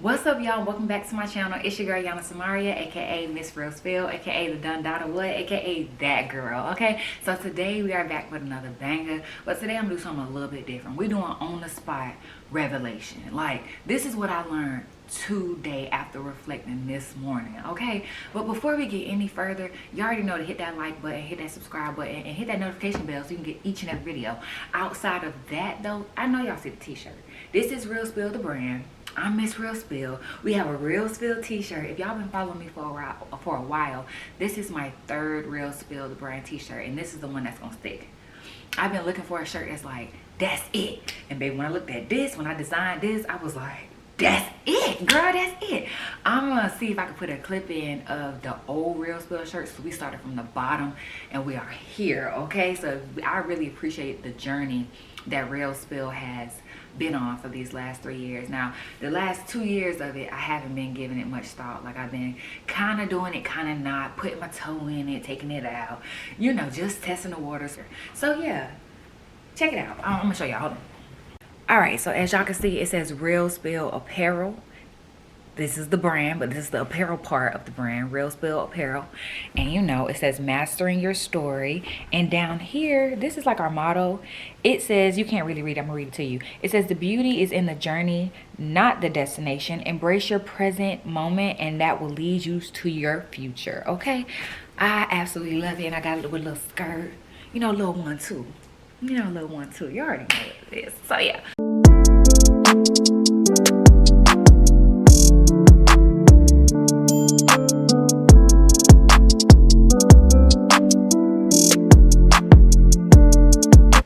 What's up, y'all? Welcome back to my channel. It's your girl Yana Samaria, aka Miss Real Spill, aka the Dun Dada What, aka that girl. Okay, so today we are back with another banger, but today I'm gonna do something a little bit different. We're doing on the spot revelation. Like, this is what I learned today after reflecting this morning. Okay, but before we get any further, you already know to hit that like button, hit that subscribe button, and hit that notification bell so you can get each and every video. Outside of that though, I know y'all see the t-shirt. This is Real Spill, the brand. I'm Miss Real Spill. We have a Real Spill t-shirt. If y'all been following me for a while, this is my third Real Spill the brand t-shirt, and this is the one that's gonna stick. I've been looking for a shirt that's like, that's it. And baby, when I looked at this, when I designed this, I was like, that's it, girl, that's it. I'm gonna see if I can put a clip in of the old Real Spill shirts. So we started from the bottom and we are here, okay? So I really appreciate the journey that Real Spill has been on for these last 3 years. Now, the last 2 years of it, I haven't been giving it much thought. Like, I've been kind of doing it, kind of not, putting my toe in it, taking it out, you know, just testing the waters. So yeah, check it out. I'm gonna show y'all. Hold on. All right, so as y'all can see, it says Real Spill Apparel. This is the brand, but this is the apparel part of the brand, Real Spill Apparel. And you know, it says mastering your story. And down here, this is like our motto. It says, you can't really read it, I'm gonna read it to you. It says, the beauty is in the journey, not the destination. Embrace your present moment and that will lead you to your future, okay? I absolutely love it, and I got it with a little skirt. You know, little one too. You know, little one too. You already know what it is. So yeah.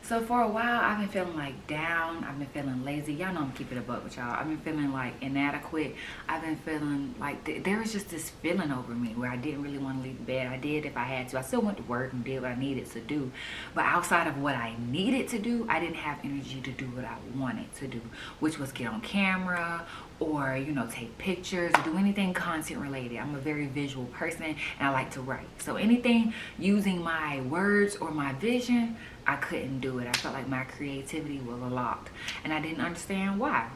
So for a while, I've been feeling like down. I've been feeling lazy. Y'all know I'm keeping it a buck with y'all. I've been feeling like inadequate. I've been feeling like there was just this feeling over me where I didn't really want to leave bed. I did if I had to. I still went to work and did what I needed to do. But outside of what I needed to do, I didn't have energy to do what I wanted to do, which was get on camera or, you know, take pictures or do anything content related. I'm a very visual person and I like to write. So anything using my words or my vision, I couldn't do it. I felt like my creativity was locked and I didn't understand why.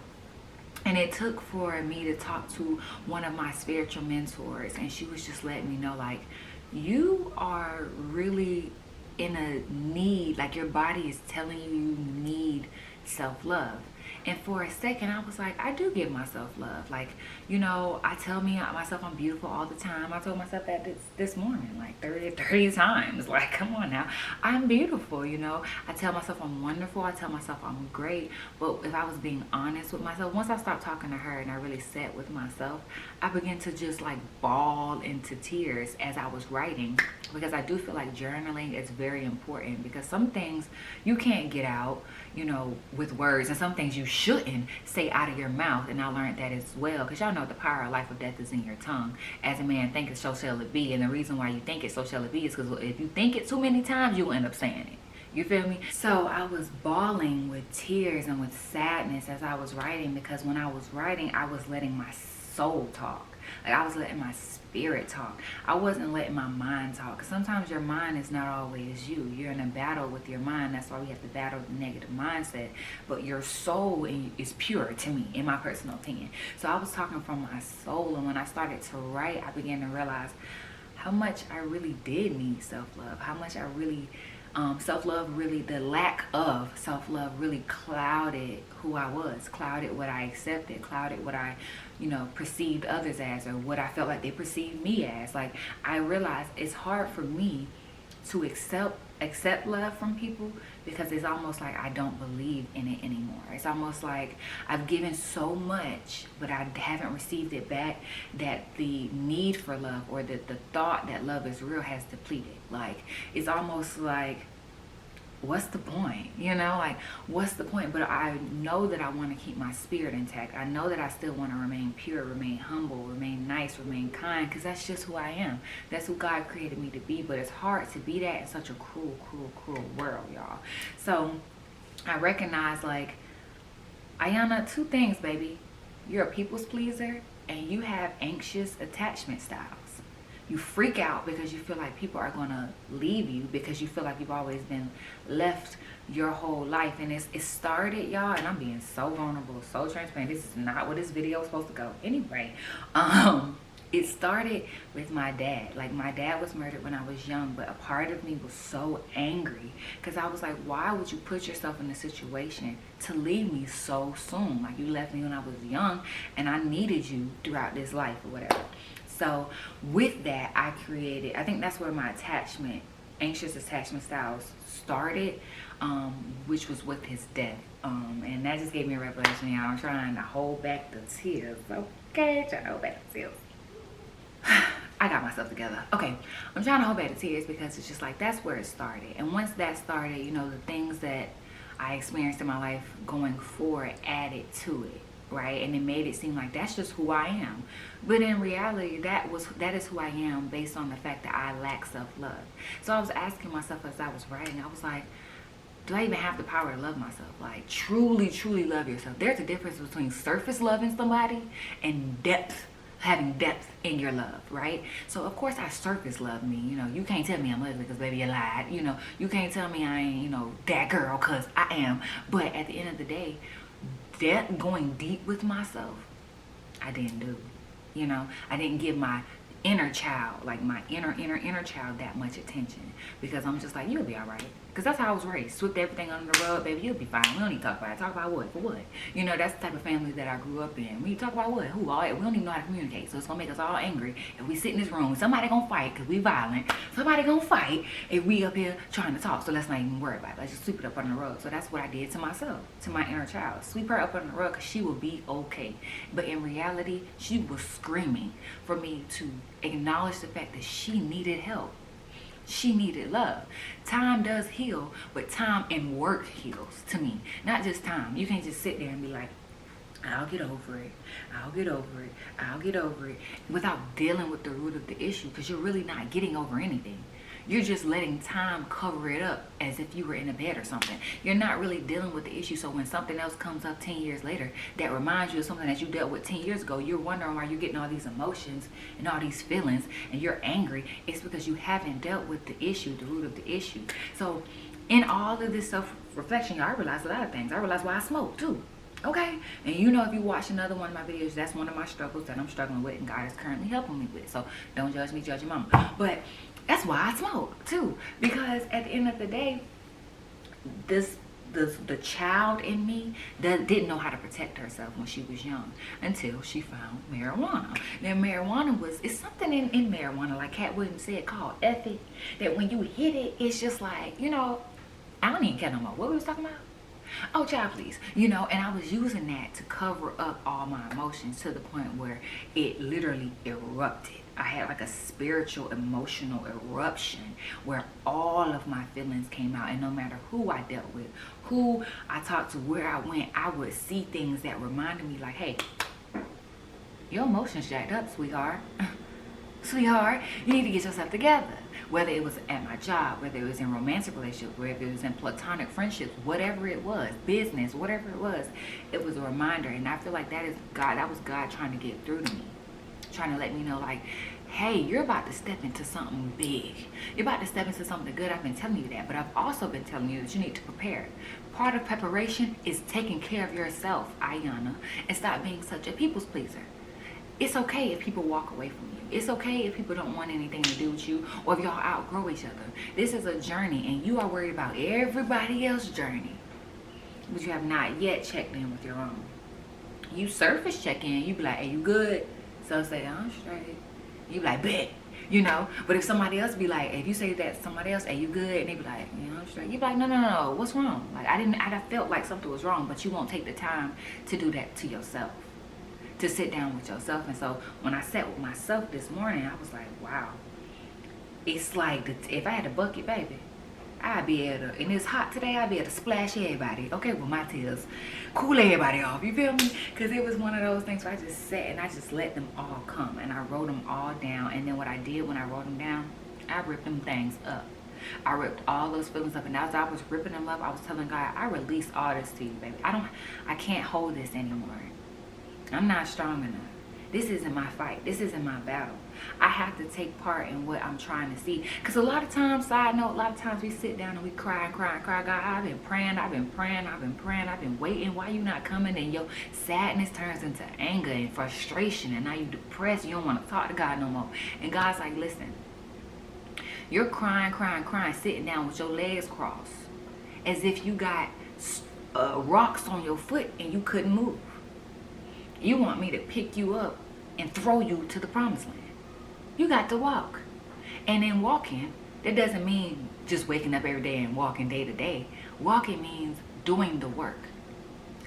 And it took for me to talk to one of my spiritual mentors, and she was just letting me know, like, you are really in a need, like your body is telling you you need self-love. And for a second, I was like, I do give myself love. Like, you know, I tell myself I'm beautiful all the time. I told myself that this morning, like 30 times. Like, come on now. I'm beautiful, you know. I tell myself I'm wonderful. I tell myself I'm great. But if I was being honest with myself, once I stopped talking to her and I really sat with myself, I began to just like bawl into tears as I was writing. Because I do feel like journaling is very important, because some things you can't get out, you know, with words, and some things you shouldn't say out of your mouth. And I learned that as well, because y'all know the power of life or death is in your tongue. As a man thinketh, so shall it be. And the reason why you think it, so shall it be, is because if you think it too many times, you'll end up saying it. You feel me? So I was bawling with tears and with sadness as I was writing, because when I was writing, I was letting my soul talk. Like, I was letting my spirit talk. I wasn't letting my mind talk. 'Cause sometimes your mind is not always you. You're in a battle with your mind. That's why we have to battle the negative mindset. But your soul is pure, to me, in my personal opinion. So I was talking from my soul, and when I started to write, I began to realize how much I really did need self-love. How much I really self-love, really, the lack of self-love really clouded who I was, clouded what I accepted, clouded what I, you know, perceived others as, or what I felt like they perceived me as. Like, I realized it's hard for me to accept love from people, because it's almost like I don't believe in it anymore. It's almost like I've given so much, but I haven't received it back, that the need for love, or the thought that love is real, has depleted. Like, it's almost like, what's the point? You know, like, what's the point? But I know that I want to keep my spirit intact. I know that I still want to remain pure, remain humble, remain nice, remain kind, because that's just who I am. That's who God created me to be. But it's hard to be that in such a cruel, cruel, cruel world, y'all. So I recognize, like, Ayana, two things, baby. You're a people's pleaser, and you have anxious attachment styles. You freak out because you feel like people are going to leave you, because you feel like you've always been left your whole life. And it started, y'all, and I'm being so vulnerable, so transparent. This is not where this video is supposed to go. Anyway, it started with my dad. Like, my dad was murdered when I was young, but a part of me was so angry because I was like, why would you put yourself in a situation to leave me so soon? Like, you left me when I was young and I needed you throughout this life or whatever. So with that, I created, I think that's where my anxious attachment styles started, which was with his death. And that just gave me a revelation, y'all. I'm trying to hold back the tears. Okay, trying to hold back the tears. I got myself together. Okay, I'm trying to hold back the tears because it's just like, that's where it started. And once that started, you know, the things that I experienced in my life going forward added to it, right? And it made it seem like that's just who I am. But in reality, that is who I am based on the fact that I lack self-love. So I was asking myself as I was writing, I was like, do I even have the power to love myself? Like, truly, truly love yourself. There's a difference between surface loving somebody and having depth in your love, right? So of course I surface love me. You know, you can't tell me I'm ugly because baby you lied. You know, you can't tell me I ain't, you know, that girl, because I am. But at the end of the day, that going deep with myself, I didn't do. You know, I didn't give my inner child, like my inner child, that much attention, because I'm just like, you'll be all right. Because that's how I was raised. Sweep everything under the rug, baby, you'll be fine. We don't need to talk about it. Talk about what? For what? You know, that's the type of family that I grew up in. When you talk about what? Who? All that? We don't even know how to communicate. So it's going to make us all angry if we sit in this room. Somebody going to fight because we violent. Somebody going to fight if we up here trying to talk. So let's not even worry about it. Let's just sweep it up under the rug. So that's what I did to myself, to my inner child. Sweep her up under the rug because she will be okay. But in reality, she was screaming for me to acknowledge the fact that she needed help. She needed love. Time does heal, but time and work heals to me. Not just time. You can't just sit there and be like, I'll get over it. I'll get over it. I'll get over it. Without dealing with the root of the issue, because you're really not getting over anything. You're just letting time cover it up as if you were in a bed or something. You're not really dealing with the issue. So when something else comes up 10 years later that reminds you of something that you dealt with 10 years ago, you're wondering why you're getting all these emotions and all these feelings and you're angry. It's because you haven't dealt with the issue, the root of the issue. So in all of this self-reflection, I realized a lot of things. I realized why I smoke too. Okay, and you know, if you watch another one of my videos, that's one of my struggles that I'm struggling with and God is currently helping me with. So don't judge me, judge your mama. But that's why I smoke too, because at the end of the day, the child in me that didn't know how to protect herself when she was young until she found marijuana. Now marijuana it's something in marijuana, like Cat Williams said, called ethic, that when you hit it, it's just like, you know, I don't even care no more. What we was talking about? Oh, child, please. You know, and I was using that to cover up all my emotions to the point where it literally erupted. I had like a spiritual, emotional eruption where all of my feelings came out. And no matter who I dealt with, who I talked to, where I went, I would see things that reminded me like, hey, your emotions jacked up, sweetheart. Sweetheart, you need to get yourself together. Whether it was at my job, whether it was in romantic relationships, whether it was in platonic friendships, whatever it was, business, whatever it was a reminder. And I feel like that is God. That was God trying to get through to me, trying to let me know, like, hey, you're about to step into something big. You're about to step into something good. I've been telling you that, but I've also been telling you that you need to prepare. Part of preparation is taking care of yourself, Ayana, and stop being such a people's pleaser. It's okay if people walk away from you. It's okay if people don't want anything to do with you, or if y'all outgrow each other. This is a journey, and you are worried about everybody else's journey, but you have not yet checked in with your own. You surface check in, you be like, hey, you good? So say, I'm straight. You be like, bet, you know. But if somebody else be like, if you say that to somebody else, hey, you good? And they be like, you know, I'm straight. You be like, no, what's wrong? Like, I felt like something was wrong, but you won't take the time to do that to yourself, to sit down with yourself. And so when I sat with myself this morning, I was like, wow, it's like, if I had a bucket, baby, I'd be able to, and it's hot today, I'd be able to splash everybody, okay, with my tears, cool everybody off, you feel me? Because it was one of those things where I just sat and I just let them all come, and I wrote them all down. And then what I did when I wrote them down, I ripped them things up. I ripped all those feelings up, and as I was ripping them up, I was telling God, I release all this to you, baby. I can't hold this anymore. I'm not strong enough. This isn't my fight. This isn't my battle. I have to take part in what I'm trying to see. Because a lot of times, side note, a lot of times we sit down and we cry and cry and cry. God, I've been praying, I've been praying, I've been praying, I've been waiting. Why you not coming? And your sadness turns into anger and frustration. And now you depressed. You don't want to talk to God no more. And God's like, listen, you're crying, crying, crying, sitting down with your legs crossed. As if you got rocks on your foot and you couldn't move. You want me to pick you up and throw you to the promised land. You got to walk. And in walking, that doesn't mean just waking up every day and walking day to day. Walking means doing the work.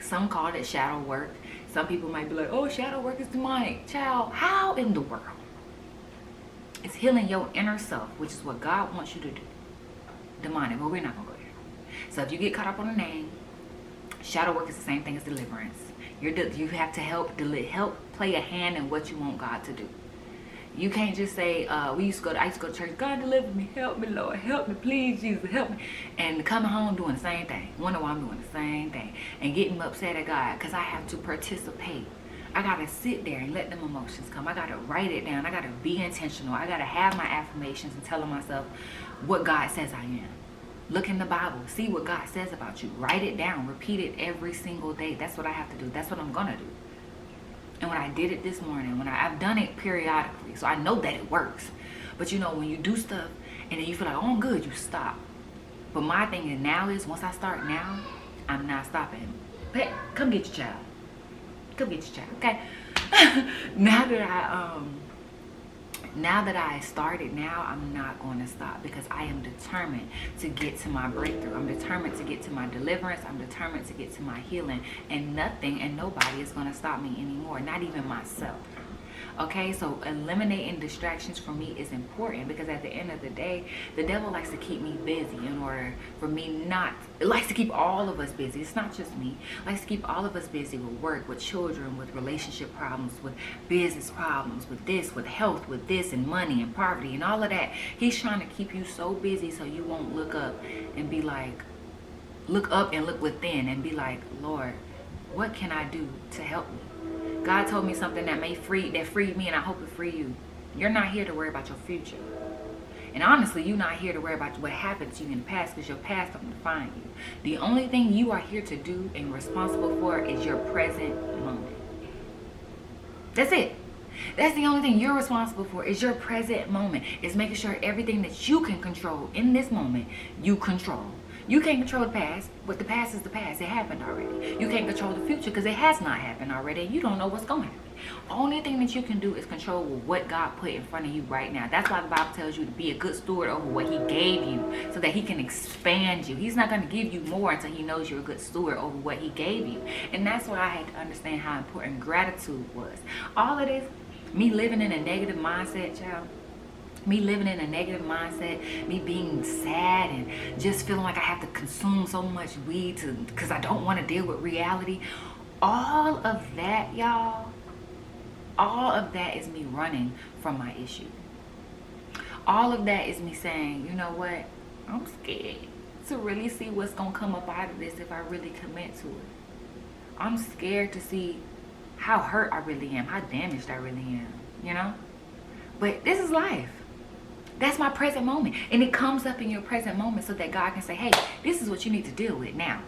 Some call it shadow work. Some people might be like, oh, shadow work is demonic. Child, how in the world? It's healing your inner self, which is what God wants you to do. Demonic, but we're not going to go there. So if you get caught up on the name, shadow work is the same thing as deliverance. You have to help play a hand in what you want God to do. You can't just say, I used to go to church, God deliver me, help me, Lord, help me, please, Jesus, help me. And coming home doing the same thing. Wonder why I'm doing the same thing. And getting upset at God because I have to participate. I got to sit there and let them emotions come. I got to write it down. I got to be intentional. I got to have my affirmations and telling myself what God says I am. Look in the Bible. See what God says about you. Write it down. Repeat it every single day. That's what I have to do. That's what I'm going to do. And when I did it this morning, I've done it periodically, so I know that it works. But you know, when you do stuff and then you feel like, oh, I'm good, you stop. But my thing is now is, once I start now, I'm not stopping. Hey, come get your child. Come get your child, okay? Now that I started now, I'm not going to stop because I am determined to get to my breakthrough. I'm determined to get to my deliverance. I'm determined to get to my healing. And nothing and nobody is going to stop me anymore, not even myself. Okay, so eliminating distractions for me is important because at the end of the day, the devil likes to keep me busy in order for me not, it likes to keep all of us busy. It's not just me. It likes to keep all of us busy with work, with children, with relationship problems, with business problems, with this, with health, with this, and money and poverty and all of that. He's trying to keep you so busy so you won't look up and be like, look up and look within and be like, Lord, what can I do to help me? God told me something that freed me, and I hope it free you. You're not here to worry about your future. And honestly, you're not here to worry about what happened to you in the past because your past don't define you. The only thing you are here to do and responsible for is your present moment. That's it. That's the only thing you're responsible for is your present moment. It's making sure everything that you can control in this moment, you control. You can't control the past, but the past is the past. It happened already. You can't control the future because it has not happened already. You don't know what's going to happen. Only thing that you can do is control what God put in front of you right now. That's why the Bible tells you to be a good steward over what he gave you so that he can expand you. He's not going to give you more until he knows you're a good steward over what he gave you. And that's why I had to understand how important gratitude was. All of this, me living in a negative mindset, child, me living in a negative mindset, me being sad and just feeling like I have to consume so much weed because I don't want to deal with reality. All of that, y'all, all of that is me running from my issue. All of that is me saying, you know what, I'm scared to really see what's going to come up out of this if I really commit to it. I'm scared to see how hurt I really am, how damaged I really am, you know? But this is life. That's my present moment. And it comes up in your present moment so that God can say, hey, this is what you need to deal with now.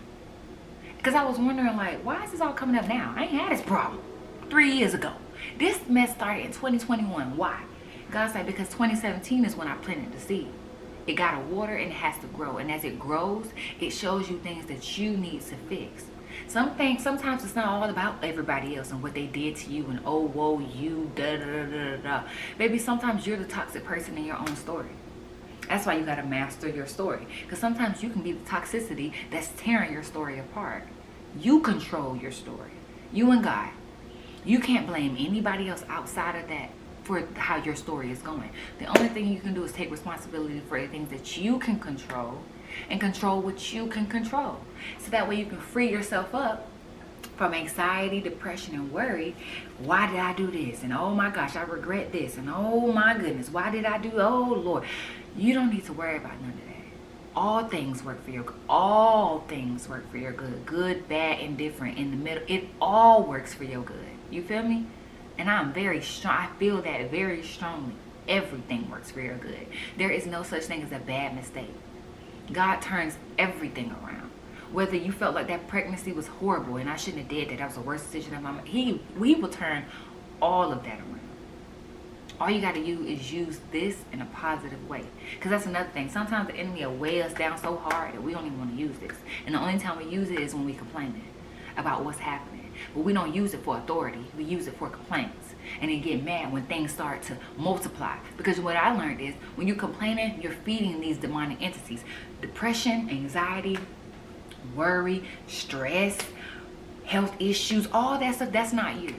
Because I was wondering, like, why is this all coming up now? I ain't had this problem 3 years ago. This mess started in 2021. Why? God said, because 2017 is when I planted the seed. It got to water and it has to grow. And as it grows, it shows you things that you need to fix. Sometimes it's not all about everybody else and what they did to you and oh, whoa, you, da da da da da. Baby, sometimes you're the toxic person in your own story. That's why you got to master your story. Because sometimes you can be the toxicity that's tearing your story apart. You control your story. You and God. You can't blame anybody else outside of that for how your story is going. The only thing you can do is take responsibility for the things that you can control and control what you can control. So that way you can free yourself up from anxiety, depression, and worry. Why did I do this? And oh my gosh, I regret this. And oh my goodness, why did I do? Oh Lord. You don't need to worry about none of that. All things work for your good. All things work for your good. Good, bad, indifferent, in the middle. It all works for your good. You feel me? And I'm very strong. I feel that very strongly. Everything works for your good. There is no such thing as a bad mistake. God turns everything around. Whether you felt like that pregnancy was horrible and I shouldn't have did that, that was the worst decision of my life, He will turn all of that around. All you got to do is use this in a positive way. Because that's another thing. Sometimes the enemy will weigh us down so hard that we don't even want to use this. And the only time we use it is when we complaining about what's happening. But we don't use it for authority. We use it for complaints. And then get mad when things start to multiply. Because what I learned is when you're complaining, you're feeding these demonic entities. Depression, anxiety, worry, stress, health issues, all that stuff, that's not you.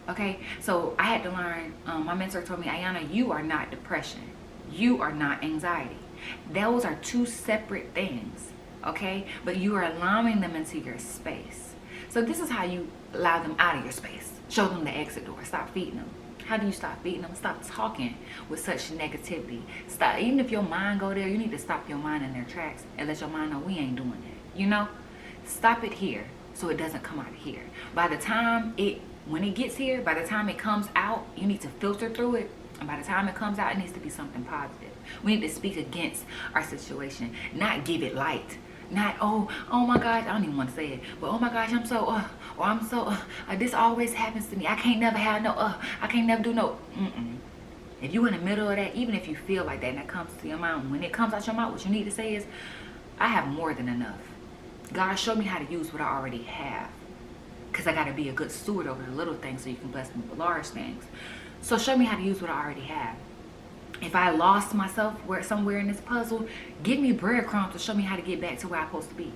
Okay, so I had to learn, my mentor told me, Ayana, you are not depression. You are not anxiety. Those are two separate things, okay? But you are allowing them into your space. So this is how you allow them out of your space. Show them the exit door. Stop feeding them. How do you stop feeding them? Stop talking with such negativity. Stop. Even if your mind go there, you need to stop your mind in their tracks and let your mind know we ain't doing that. You know? Stop it here so it doesn't come out of here. By the time when it gets here, by the time it comes out, you need to filter through it. And by the time it comes out, it needs to be something positive. We need to speak against our situation, not give it light. Not, oh my gosh, I don't even want to say it, but oh my gosh, I'm so, or I'm so, this always happens to me. I can't never have no, I can't never do no, If you're in the middle of that, even if you feel like that and that comes to your mind, when it comes out your mouth, what you need to say is, I have more than enough. God, show me how to use what I already have. Because I got to be a good steward over the little things so you can bless me with large things. So show me how to use what I already have. If I lost myself somewhere in this puzzle, give me breadcrumbs to show me how to get back to where I'm supposed to be.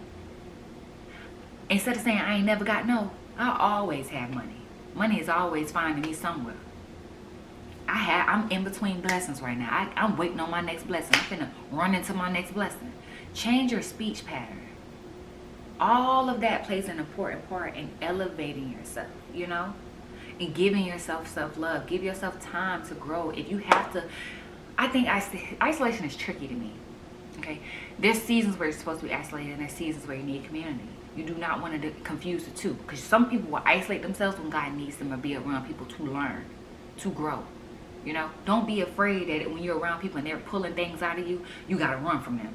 Instead of saying I ain't never got no, I always have money. Money is always finding me somewhere. I'm in between blessings right now. I'm waiting on my next blessing. I'm finna run into my next blessing. Change your speech pattern. All of that plays an important part in elevating yourself, you know, and giving yourself self-love. Give yourself time to grow. If you have to, I think isolation is tricky to me, okay? There's seasons where you're supposed to be isolated and there's seasons where you need community. You do not want to confuse the two, because some people will isolate themselves when God needs them to be around people to learn, to grow, you know? Don't be afraid that when you're around people and they're pulling things out of you, you got to run from them.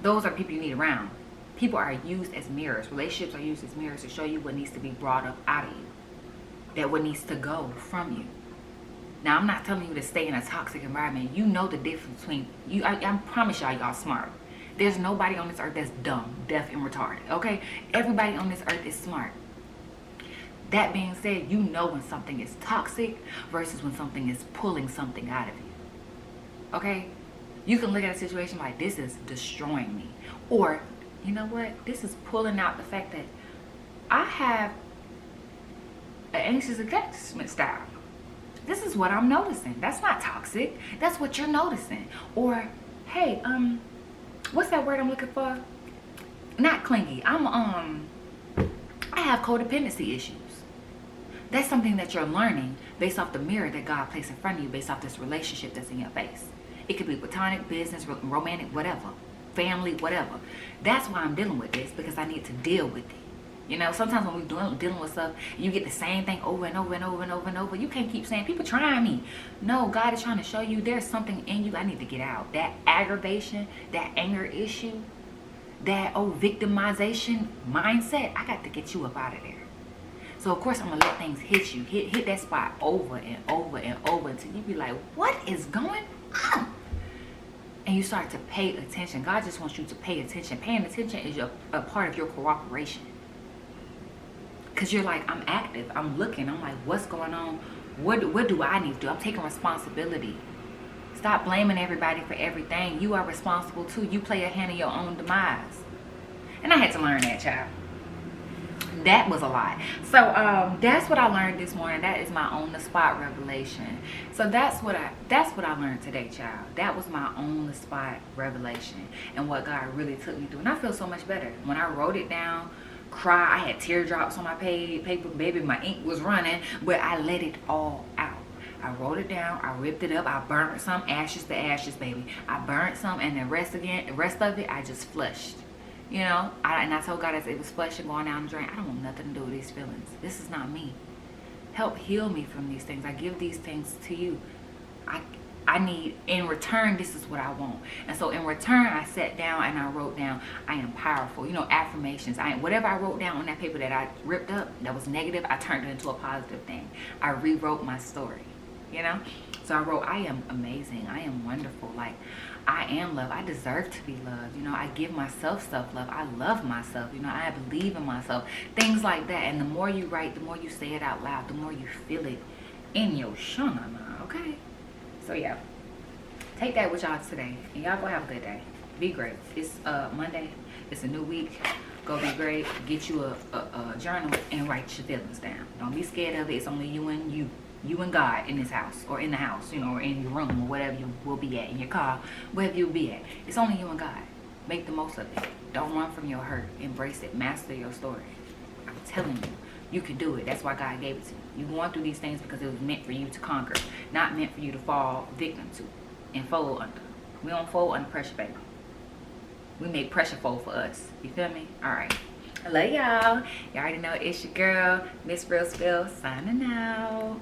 Those are people you need around. People are used as mirrors. Relationships are used as mirrors to show you what needs to be brought up out of you. That what needs to go from you. Now, I'm not telling you to stay in a toxic environment. You know the difference between you. I promise y'all smart. There's nobody on this earth that's dumb, deaf, and retarded. Okay? Everybody on this earth is smart. That being said, you know when something is toxic versus when something is pulling something out of you. Okay? You can look at a situation like, this is destroying me. Or, you know what? This is pulling out the fact that I have an anxious attachment style. This is what I'm noticing. That's not toxic. That's what you're noticing. Or, hey, what's that word I'm looking for? Not clingy. I have codependency issues. That's something that you're learning based off the mirror that God placed in front of you, based off this relationship that's in your face. It could be platonic, business, romantic, whatever. Family, whatever. That's why I'm dealing with this, because I need to deal with it. You know, sometimes when we're dealing with stuff, you get the same thing over and over and over and over and over. You can't keep saying, people trying me. No, God is trying to show you there's something in you I need to get out. That aggravation, that anger issue, that victimization mindset, I got to get you up out of there. So, of course, I'm going to let things hit you. Hit that spot over and over and over until you be like, what is going on? And you start to pay attention. God just wants you to pay attention. Paying attention is a part of your cooperation. Because you're like, I'm active. I'm looking. I'm like, what's going on? What do I need to do? I'm taking responsibility. Stop blaming everybody for everything. You are responsible too. You play a hand in your own demise. And I had to learn that, child. That was a lot. So that's what I learned this morning. That is my on the spot revelation. So that's what I learned today, child. That was my on the spot revelation and what God really took me through. And I feel so much better. When I wrote it down, cry, I had teardrops on my paper, baby, my ink was running, but I let it all out. I wrote it down, I ripped it up, I burnt some, ashes to ashes, baby. I burnt some, and the rest of it I just flushed. You know, and I told God as it was flushing, going down the drain, I don't want nothing to do with these feelings. This is not me. help heal me from these things. I give these things to you. I need, in return, this is what I want. And so in return, I sat down and I wrote down, I am powerful. You know, affirmations. Whatever I wrote down on that paper that I ripped up that was negative, I turned it into a positive thing. I rewrote my story, you know? So I wrote, I am amazing. I am wonderful. Like, I am love. I deserve to be loved. You know, I give myself self-love. I love myself. You know, I believe in myself. Things like that. And the more you write, the more you say it out loud, the more you feel it in your shana, okay? So yeah, take that with y'all today, and y'all go have a good day. Be great. It's Monday. It's a new week. Go be great. Get you a journal and write your feelings down. Don't be scared of it. It's only you and God in this house, or in the house, you know, or in your room, or whatever you will be at, in your car, wherever you'll be at. It's only you and God. Make the most of it. Don't run from your hurt. Embrace it. Master your story. I'm telling you. You can do it. That's why God gave it to you. You're going through these things because it was meant for you to conquer, not meant for you to fall victim to and fold under. We don't fold under pressure, baby. We make pressure fold for us. You feel me? All right. I love y'all. Y'all already know it's your girl, Miss Real Spill, signing out.